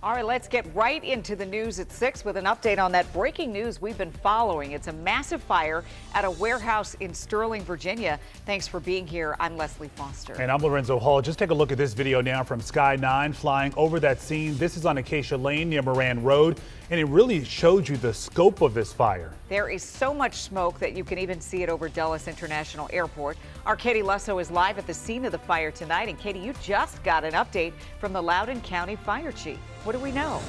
All right, let's get right into the news at 6 with an update on that breaking news we've been following. It's a massive fire at a warehouse in Sterling, Virginia. Thanks for being here. I'm Leslie Foster. And I'm Lorenzo Hall. Just take a look at this video now from Sky 9 flying over that scene. This is on Acacia Lane near Moran Road, and it really showed you the scope of this fire. There is so much smoke that you can even see it over Dulles International Airport. Our Katie Lusso is live at the scene of the fire tonight. And Katie, you just got an update from the Loudoun County Fire Chief. What do we know?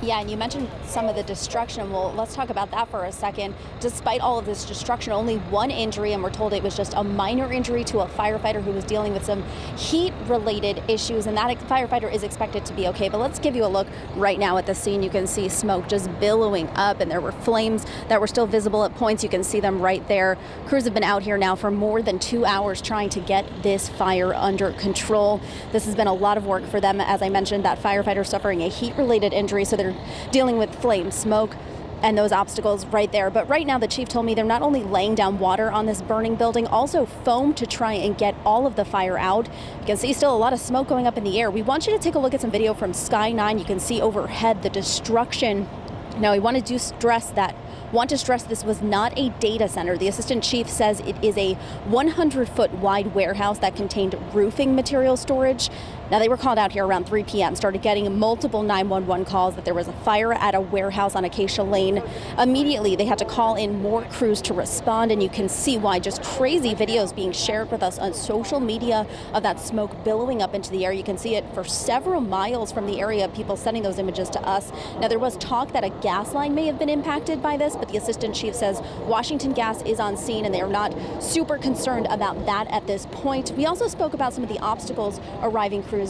Yeah, and you mentioned some of the destruction. Well, let's talk about that for a second. Despite all of this destruction, only one injury, and we're told it was just a minor injury to a firefighter who was dealing with some heat-related issues, and that firefighter is expected to be okay. But let's give you a look right now at the scene. You can see smoke just billowing up, and there were flames that were still visible at points. You can see them right there. Crews have been out here now for more than 2 hours trying to get this fire under control. This has been a lot of work for them. As I mentioned, that firefighter suffering a heat-related injury, so they're dealing with flame, smoke, and those obstacles right there. But right now, the chief told me they're not only laying down water on this burning building, also foam to try and get all of the fire out. You can see still a lot of smoke going up in the air. We want you to take a look at some video from Sky 9. You can see overhead the destruction. Now, we want to stress this was not a data center. The assistant chief says it is a 100-foot wide warehouse that contained roofing material storage. Now, they were called out here around 3 p.m., started getting multiple 911 calls that there was a fire at a warehouse on Acacia Lane. Immediately, they had to call in more crews to respond, and you can see why. Just crazy videos being shared with us on social media of that smoke billowing up into the air. You can see it for several miles from the area, people sending those images to us. Now, there was talk that a gas line may have been impacted by this, but the assistant chief says Washington Gas is on scene, and they are not super concerned about that at this point. We also spoke about some of the obstacles arriving crews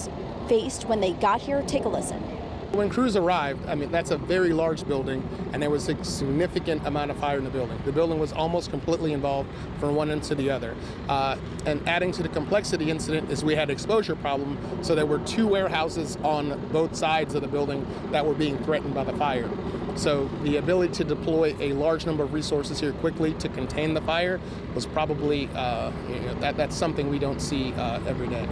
faced when they got here. Take a listen. When crews arrived, I mean, that's a very large building, and there was a significant amount of fire in the building. The building was almost completely involved from one end to the other. And adding to the complexity incident is we had exposure problem, so there were 2 warehouses on both sides of the building that were being threatened by the fire. So the ability to deploy a large number of resources here quickly to contain the fire was probably, that's something we don't see every day.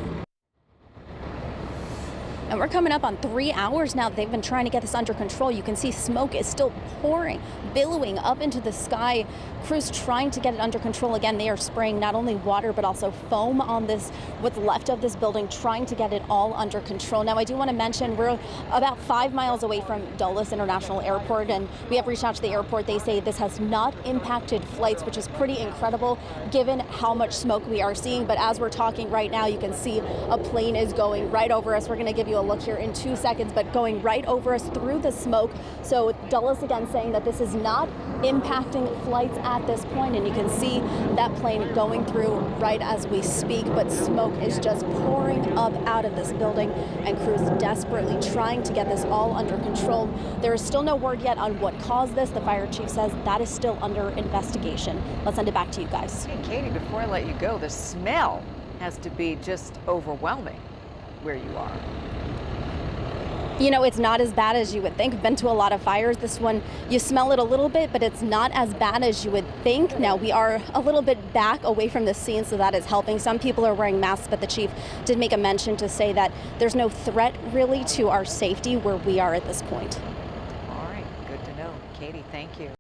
And we're coming up on 3 hours now that they've been trying to get this under control. You can see smoke is still pouring, billowing up into the sky. Crews trying to get it under control. Again, they are spraying not only water, but also foam on this, what's left of this building, trying to get it all under control. Now, I do want to mention we're about 5 miles away from Dulles International Airport, and we have reached out to the airport. They say this has not impacted flights, which is pretty incredible given how much smoke we are seeing. But as we're talking right now, you can see a plane is going right over us. We're going to give you a look here in 2 seconds, but going right over us through the smoke. So Dulles again saying that this is not impacting flights at this point, and you can see that plane going through right as we speak, but smoke is just pouring up out of this building, and crews desperately trying to get this all under control. There is still no word yet on what caused this. The fire chief says that is still under investigation. Let's send it back to you guys. Hey, Katie, before I let you go, the smell has to be just overwhelming where you are. You know, it's not as bad as you would think. I've been to a lot of fires. This one, you smell it a little bit, but it's not as bad as you would think. Now, we are a little bit back away from the scene, so that is helping. Some people are wearing masks, but the chief did make a mention to say that there's no threat really to our safety where we are at this point. All right, good to know. Katie, thank you.